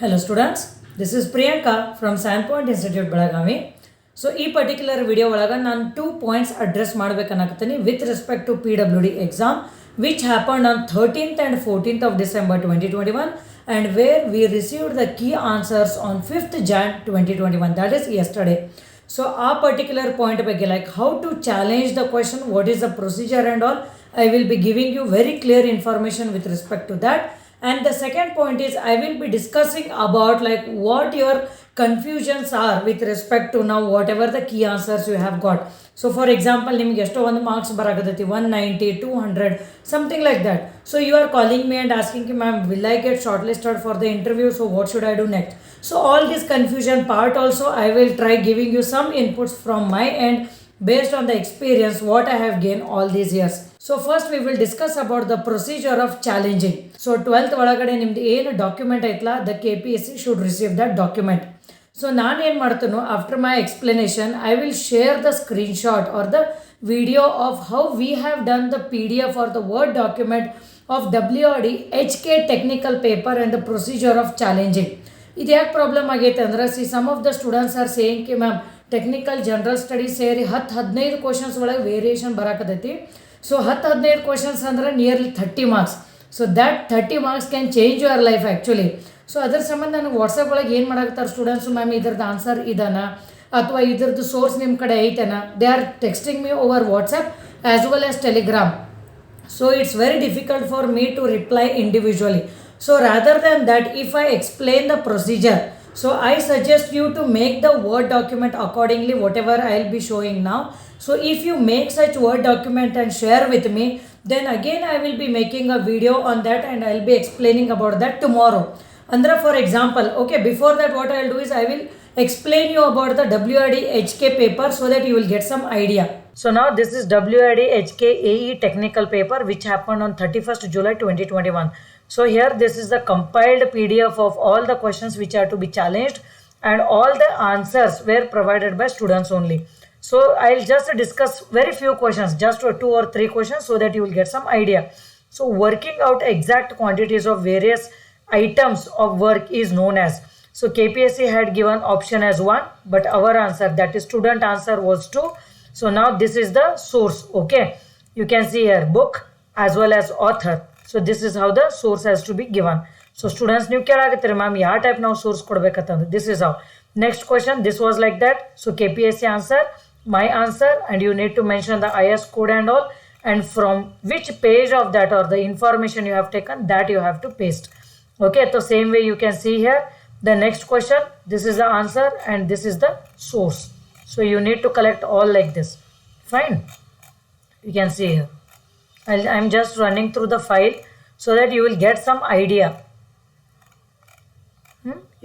Hello students, this is Priyanka from Sandpoint Institute Belagavi. So ಈ particular video ಒಳಗೆ ನಾನು 2 points address ಮಾಡಬೇಕನ್ನಕತ್ತೀನಿ with respect to PWD exam which happened on 13th and 14th of December 2021 and where we received the key answers on 5th Jan 2021, that is yesterday. So ಆ particular point ಬಗ್ಗೆ like how to challenge the question, what is the procedure and all, I will be giving you very clear information with respect to that. And the second point is I will be discussing about like what your confusions are with respect to now whatever the key answers you have got. So for example ನಿಮಗೆ ಎಷ್ಟೋ ಒಂದು marks ಬರಾಕತ್ತೈತಿ 190 200 something like that. So you are calling me and asking me, ma'am, will I get shortlisted for the interview, so what should I do next? So all this confusion part also I will try giving you some inputs from my end based on the experience what I have gained all these years. So first we will discuss about the procedure of challenging. So 12th ಒಳಗಡೆ ನಿಮ್ದು ಏನು document ಐತಲ್ಲ the KPSC should receive that document. So ನಾನು ಏನು ಮಾಡ್ತೀನೋ after my explanation I will share the screenshot or the video of how we have done the PDF or the word document of WRD HK technical paper and the procedure of challenging. ಇದು ಯಾಕೆ problem ಆಗೈತೆ ಅಂದ್ರೆ some of the students are saying ಕಿ ma'am technical general studies ಸೇರಿ 10-15 questions ಒಳಗೆ variation ಬರಾಕತೈತಿ. So 10-15 questions ಅಂದ್ರೆ nearly 30 marks. So that 30 marks can change your life actually. So ಅದ್ರ ಸಂಬಂಧ ನನಗೆ ವಾಟ್ಸಪ್ ಒಳಗೆ ಏನು ಮಾಡಾಕತ್ತಾರೆ ಸ್ಟೂಡೆಂಟ್ಸು, ಮ್ಯಾಮ್ ಇದ್ರದ್ದು ಆನ್ಸರ್ ಇದಾನ ಅಥವಾ ಇದ್ರದ್ದು ಸೋರ್ಸ್ ನಿಮ್ಮ ಕಡೆ ಐತೆನ, they are texting me over WhatsApp as well as Telegram. So it's very difficult for me to reply individually. So rather than that, if I explain the procedure, so I suggest you to make the Word document accordingly, whatever I'll be showing now. So if you make such Word document and share with me, then again I will be making a video on that and I'll be explaining about that tomorrow. Andra, for example, okay, before that what I'll do is I will explain you about the WRD HK paper so that you will get some idea. So now this is WRD HK AE technical paper which happened on 31st July 2021. So here this is the compiled PDF of all the questions which are to be challenged and all the answers were provided by students only. So I'll just discuss very few questions, just 2 or 3 questions so that you will get some idea. So working out exact quantities of various items of work is known as. So KPSC had given option as 1, but our answer, that is student answer, was 2. So now this is the source. Okay, you can see here book as well as author. So this is how the source has to be given. So students ನೀವು ಕೇಳಾಗತ್ತೀರಿ ma'am ಯಾವ type ನಾವು source ಕೊಡ್ಬೇಕಂತಂದ್ರೆ this is how. Next question, this was like that. So KPSC answer, my answer, and you need to mention the IS code and all, and from which page of that or the information you have taken, that you have to paste. Okay, so same way you can see here the next question, this is the answer and this is the source. So you need to collect all like this. Fine, you can see here I'm just running through the file so that you will get some idea.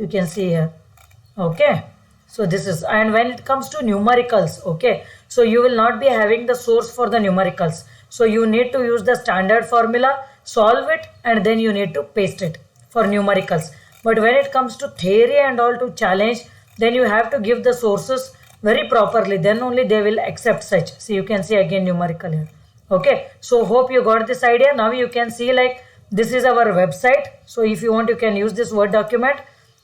You can see here. Okay, so this is, and when it comes to numericals, okay, so you will not be having the source for the numericals, so you need to use the standard formula, solve it, and then you need to paste it for numericals. But when it comes to theory and all to challenge, then you have to give the sources very properly, then only they will accept such. See, you can see again numerical here. Okay, so hope you got this idea. Now you can see like this is our website. So if you want, you can use this Word document.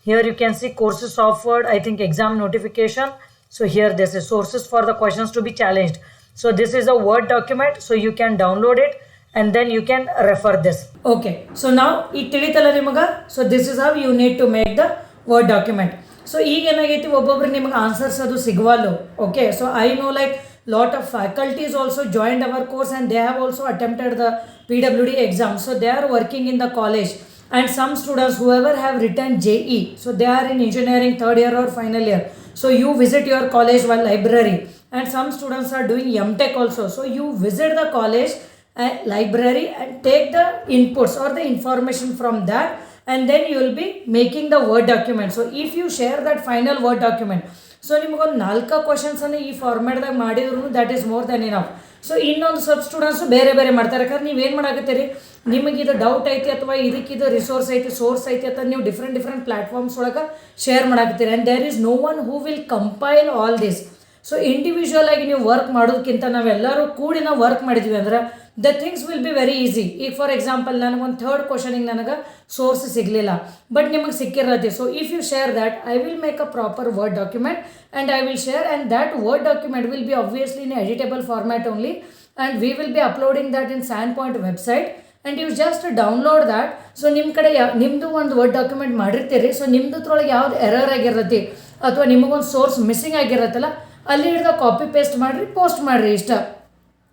Here you can see courses offered, I think exam notification. So here this is sources for the questions to be challenged. So this is a Word document, so you can download it and then you can refer this. Okay, so now it ತಿಳಿತಲ್ಲ ನಿಮಗೆ. So this is how you need to make the Word document. So ಈಗ ಏನಾಗೈತಿ, ಒಬ್ಬೊಬ್ರಿಗೆ ನಿಮಗೆ answers ಅದು ಸಿಗವಲ್ಲು. Okay, so I know like lot of faculties also joined our course and they have also attempted the PWD exam. So they are working in the college, and some students whoever have written JE, so they are in engineering 3rd year or final year. So you visit your college one library, and some students are doing MTech also. So you visit the college library and take the inputs or the information from that, and then you will be making the Word document. So if you share that final Word document, so ನಿಮಗೊಂದು 4 ಕ್ವಶನ್ಸನ್ನು ಈ ಫಾರ್ಮ್ಯಾಟ್ದಾಗ ಮಾಡಿದ್ರು that is more than enough. So ಇನ್ನೊಂದು ಸ್ವಲ್ಪ students ಬೇರೆ ಬೇರೆ ಮಾಡ್ತಾರೆ, ಯಾಕಂದ್ರೆ ನೀವೇನು ಮಾಡಾಕತ್ತೀರಿ, ನಿಮಗೆ ಇದು ಡೌಟ್ ಐತಿ ಅಥವಾ ಇದಕ್ಕಿದು ರಿಸೋರ್ಸ್ ಐತಿ, ಸೋರ್ಸ್ ಐತಿ ಅಂತ ನೀವು ಡಿಫ್ರೆಂಟ್ ಪ್ಲಾಟ್ಫಾರ್ಮ್ಸ್ ಒಳಗೆ ಶೇರ್ ಮಾಡಾಕತ್ತೀರಿ, and there is no one who will compile all this. So individual ಆಗಿ ನೀವು ವರ್ಕ್ ಮಾಡೋದಕ್ಕಿಂತ ನಾವೆಲ್ಲರೂ ಕೂಡಿ ನಾವು ವರ್ಕ್ ಮಾಡಿದ್ವಿ ಅಂದ್ರೆ the things will be very easy. ಈಗ ಫಾರ್ ಎಕ್ಸಾಂಪಲ್ ನನಗೊಂದು ಥರ್ಡ್ ಕ್ವಶನಿಗೆ ನನಗೆ ಸೋರ್ಸ್ ಸಿಗಲಿಲ್ಲ, ಬಟ್ ನಿಮಗೆ ಸಿಕ್ಕಿರತ್ತೆ. So if you share that, I will make a proper word document and I will share, and that word document will be obviously in editable format only, and we will be uploading that in SandPoint website, and you just download that. So ನಿಮ್ಮ ಕಡೆ ನಿಮ್ಮದು ಒಂದು word document ಮಾಡಿರ್ತೀರಿ, so ನಿಮ್ಮದ್ರೊಳಗೆ ಯಾವ್ದು error ಆಗಿರತ್ತೆ ಅಥವಾ ನಿಮಗೊಂದು source missing ಆಗಿರತ್ತಲ್ಲ, ಅಲ್ಲಿ ಹಿಡ್ದು ಕಾಪಿ ಪೇಸ್ಟ್ ಮಾಡಿರಿ, ಪೋಸ್ಟ್ ಮಾಡಿರಿ, ಇಷ್ಟ.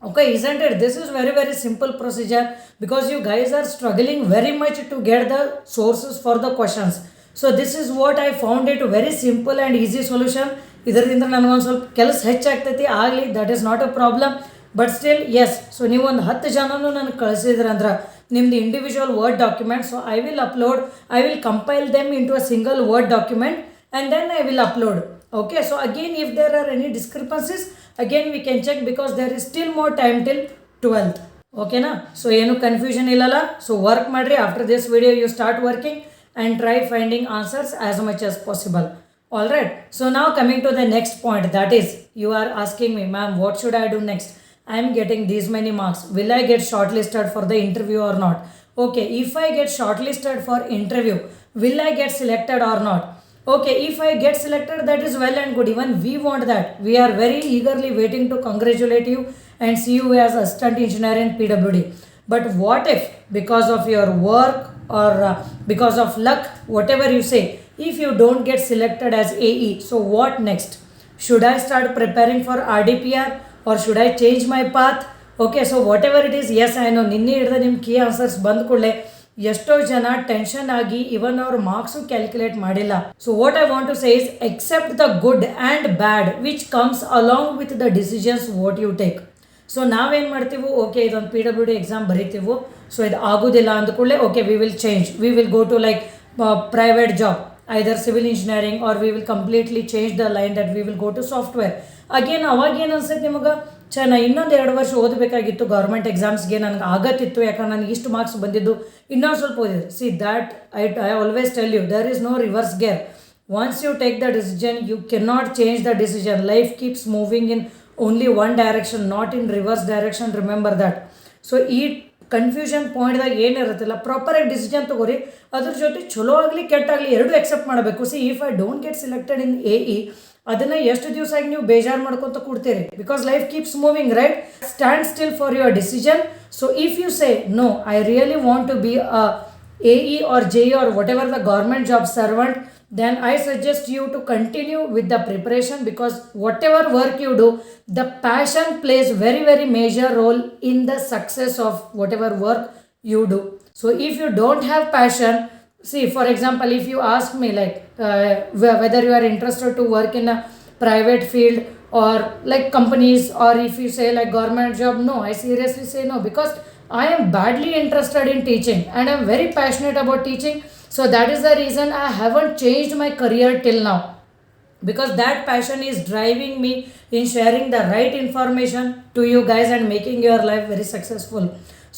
Okay, isn't it? This is very, very simple procedure because you guys are struggling very much to get the sources for the questions. So this is what I found it very simple and easy solution. ಇದರಿಂದ ನನಗೊಂದು ಸ್ವಲ್ಪ ಕೆಲಸ ಹೆಚ್ಚಾಗ್ತೈತಿ ಆಗಲಿ, that is not a problem. But still yes, so ನೀವು ಒಂದು 10 ಜನನೂ ನನಗೆ ಕಳಿಸಿದ್ರಂದ್ರೆ ನಿಮ್ಮದು individual word document, so I will compile them into a single word document and then I will upload. Okay, so again if there are any discrepancies, again we can check because there is still more time till 12th. Okay na? So ಏನು confusion ಇಲ್ಲಲ್ಲ. So work ಮಾಡಿರಿ. After this video you start working and try finding answers as much as possible. All right, so now coming to the next point, that is you are asking me, ma'am, what should I do next? I am getting these many marks, will I get shortlisted for the interview or not? Okay, if I get shortlisted for interview, will I get selected or not? Okay, if I get selected, that is well and good. Even we want that. We are very eagerly waiting to congratulate you and see you as assistant engineer in PWD. But what if because of your work or because of luck, whatever you say, if you don't get selected as AE, so what next? Should I start preparing for RDPR or should I change my path? Okay, so whatever it is, yes, I know ನಿನ್ನೆ ಹಿಡಿದ ನಿಮ್ಮ key answers ಬಂದ ಕೂಡಲೇ ಎಷ್ಟೋ ಜನ tension ಆಗಿ even ಅವ್ರ marks calculate ಮಾಡಿಲ್ಲ. So what I want to say is accept the good and bad which comes along with the decisions what you take. So ನಾವೇನು ಮಾಡ್ತೀವಿ, ಓಕೆ ಇದೊಂದು PWD ಎಕ್ಸಾಮ್ ಬರೀತೀವಿ, ಸೊ ಇದು ಆಗೋದಿಲ್ಲ ಅಂದ್ಕೊಳ್ಳೆ, okay we will change, we will go to like private job, either civil engineering or we will completely change the line that we will go to software. Again ಅವಾಗ ಏನು ಅನ್ಸುತ್ತೆ ನಿಮಗೆ, ನಾನು ಇನ್ನೊಂದು 2 ವರ್ಷ ಓದಬೇಕಾಗಿತ್ತು ಗೌರ್ಮೆಂಟ್ ಎಕ್ಸಾಮ್ಸ್ಗೆ, ನನಗೆ ಆಗತ್ತಿತ್ತು, ಯಾಕಂದ್ರೆ ನನಗೆ ಇಷ್ಟು ಮಾರ್ಕ್ಸ್ ಬಂದಿದ್ದು, ಇನ್ನೊಂದು ಸ್ವಲ್ಪ ಓದಿದೆ. See that I always tell you, there is no reverse gear. Once you take the decision, you cannot change the decision. Life keeps moving in only one direction, not in reverse direction, remember that. So ಈ confusion ಪಾಯಿಂಟ್ದಾಗ ಏನಿರುತ್ತಲ್ಲ, ಪ್ರಾಪರಾಗಿ decision ತೊಗೋರಿ. ಅದ್ರ ಜೊತೆ ಚಲೋ ಆಗಲಿ ಕೆಟ್ಟಾಗಲಿ ಎರಡೂ ಎಕ್ಸೆಪ್ಟ್ ಮಾಡಬೇಕು. See if I don't get selected in AE, ಅದನ್ನು ಎಷ್ಟು ದಿವಸ ಆಗಿ ನೀವು ಬೇಜಾರು ಮಾಡ್ಕೊತ ಕೊಡ್ತೀರಿ, because life keeps moving, right? Stand still for your decision. So if you say no, I really want to be a AE or JE or whatever the government job servant, then I suggest you to continue with the preparation, because whatever work you do, the passion plays very, very major role in the success of whatever work you do. So if you don't have passion, see for example, if you ask me like whether you are interested to work in a private field or like companies, or if you say like government job, no, I seriously say no, because I am badly interested in teaching and I am very passionate about teaching. So that is the reason I haven't changed my career till now, because that passion is driving me in sharing the right information to you guys and making your life very successful.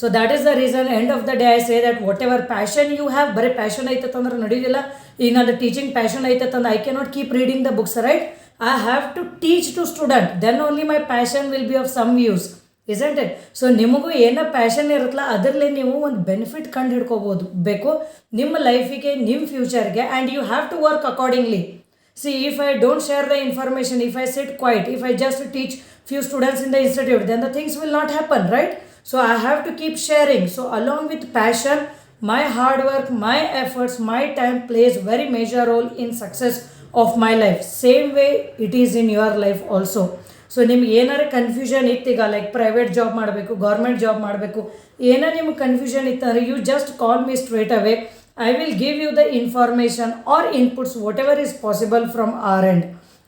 So that is the reason, end of the day, I say that whatever passion you have, ಬರೀ passion ಐತಂದ್ರೆ ನಡೆಯೋದಿಲ್ಲ. ಈಗ ನಂದು teaching passion ಐತಂದ್ರೆ I cannot keep reading the books, right? I have to teach to student, then only my passion will be of some use, isn't it? So ನಿಮಗೂ ಏನೋ passion ಇರುತ್ತಲ್ಲ, ಅದರಲ್ಲಿ ನೀವು ಒಂದು ಬೆನಿಫಿಟ್ ಕಂಡು ಹಿಡ್ಕೋಬೋದು ಬೇಕು ನಿಮ್ಮ ಲೈಫಿಗೆ, ನಿಮ್ಮ ಫ್ಯೂಚರ್ಗೆ, and you have to work accordingly. See, if I don't share the information, if I sit quiet, if I just teach few students in the institute, then the things will not happen, right? So I have to keep sharing. So along with passion, my hard work, my efforts, my time plays very major role in success of my life. Same way it is in your life also. So ನಿಮ್ಗೆ ಏನಾರು confusion ಇತ್ತೀಗ, like private job ಮಾಡಬೇಕು, government job ಮಾಡಬೇಕು, ಏನೋ ನಿಮ್ಗೆ confusion ಇತ್ತಂದ್ರೆ you just call me straight away. I will give you the information or inputs whatever is possible from our end.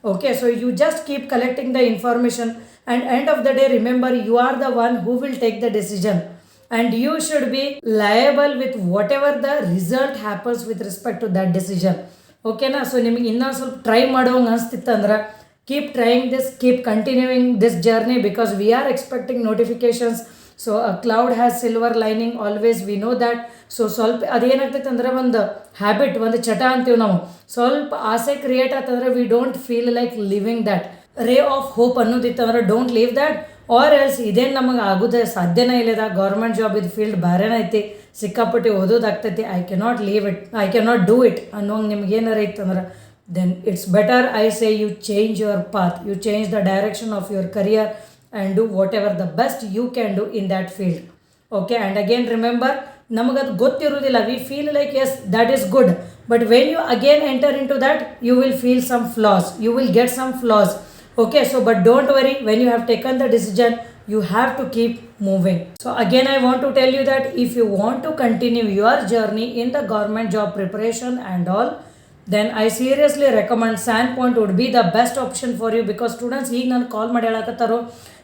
Okay, so you just keep collecting the information, and end of the day, remember, you are the one who will take the decision, and you should be liable with whatever the result happens with respect to that decision. Okay na? So ನಿಮಗೆ ಇನ್ನೊಂದು ಸ್ವಲ್ಪ try ಮಾಡೋಂಗೆ ಅನಿಸ್ತಿತ್ತಂದ್ರೆ keep trying this, keep continuing this journey, because we are expecting notifications. So a cloud has silver lining always, we know that. So ಸ್ವಲ್ಪ ಅದೇನಾಗ್ತೈತೆ ಅಂದ್ರೆ ಒಂದು habit, ಒಂದು ಚಟ ಅಂತೀವಿ ನಾವು. ಸ್ವಲ್ಪ ಆಸೆ ಕ್ರಿಯೇಟ್ ಆಗ್ತಂದ್ರೆ we don't feel like living that. Ray of hope ಅನ್ನೋದಿತ್ತಂದ್ರೆ don't leave that, or else ಇದೇನು ನಮಗೆ ಆಗೋದೇ ಸಾಧ್ಯನೇ ಇಲ್ಲದ, ಗೌರ್ಮೆಂಟ್ ಜಾಬ್ ಇದು ಫೀಲ್ಡ್ ಬೇರೆನೇ ಐತಿ, ಸಿಕ್ಕಾಪಟ್ಟಿ ಓದೋದಾಗ್ತೈತಿ, I cannot leave it, I cannot do it ಅನ್ನೋಂಗೆ ನಿಮ್ಗೆ ಏನಾರ ಇತ್ತಂದ್ರೆ then it's better I say you change your path, you change the direction of your career and do whatever the best you can do in that field. Okay, and again remember, ನಮಗದು ಗೊತ್ತಿರೋದಿಲ್ಲ, we feel like yes that is good, but when you again enter into that you will feel some flaws, you will get some flaws. Okay, so but don't worry, when you have taken the decision you have to keep moving. So again I want to tell you that if you want to continue your journey in the government job preparation and all, then I seriously recommend Sandpoint would be the best option for you, because students ಈಗ ನಾನು ಕಾಲ್ ಮಾಡಿ ಹೇಳಕತ್ತಾರೋ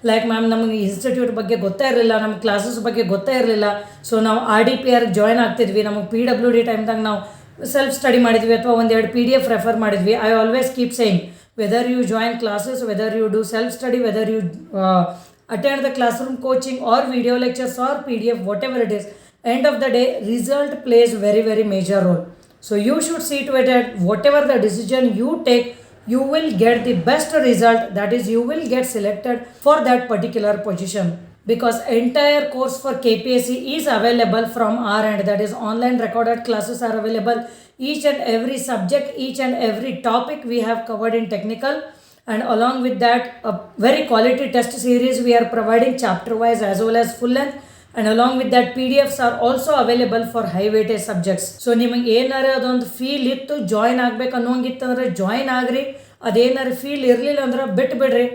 like ma'am ನಮಗೆ institute ಬಗ್ಗೆ ಗೊತ್ತೇ ಇರಲಿಲ್ಲ, ನಮ್ಮ classes ಬಗ್ಗೆ ಗೊತ್ತೇ ಇರಲಿಲ್ಲ, ಸೊ ನಾವು RDPR ಜಾಯ್ನ್ ಆಗ್ತಿದ್ವಿ, ನಮಗೆ PWD ಟೈಮ್ದಾಗ ನಾವು ಸೆಲ್ಫ್ ಸ್ಟಡಿ ಮಾಡಿದ್ವಿ ಅಥವಾ ಒಂದೆರಡು PDF ರೆಫರ್ ಮಾಡಿದ್ವಿ. I always keep saying, whether you join classes, whether you do self study, whether you attend the classroom coaching or video lectures or PDF, whatever it is, end of the day result plays very very major role. So you should see to it that whatever the decision you take, you will get the best result, that is you will get selected for that particular position, because entire course for KPSC is available from our end, that is online recorded classes are available, each and every subject, each and every topic we have covered in technical, and along with that a very quality test series we are providing chapter wise as well as full length, and along with that PDFs are also available for high weightage subjects. So ನಿಮಗೆ ಏನಾರ ಅದೊಂದು feel ಇತ್ತು join ಆಗ್ಬೇಕು ಅನ್ನೋಂಗಿತ್ತಂದ್ರೆ join ಆಗ್ರಿ, ಅದೇನಾರು feel ಇರಲಿಲ್ಲ ಅಂದ್ರೆ ಬಿಟ್ಬಿಡ್ರಿ,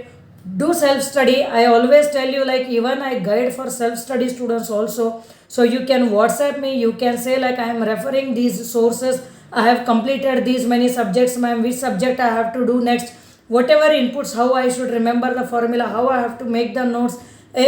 do self study. I always tell you, like even I guide for self study students also, so you can WhatsApp me, you can say like I am referring these sources, I have completed these many subjects ma'am, which subject I have to do next, whatever inputs, how I should remember the formula, how I have to make the notes,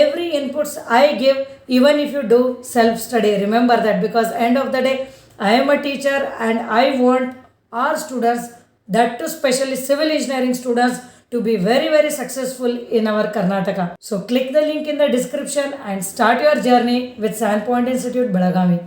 every inputs I give, even if you do self study, remember that, because end of the day I am a teacher and I want our students, that too especially civil engineering students, to be very very successful in our Karnataka. So click the link in the description and start your journey with Sandpoint Institute Belagavi.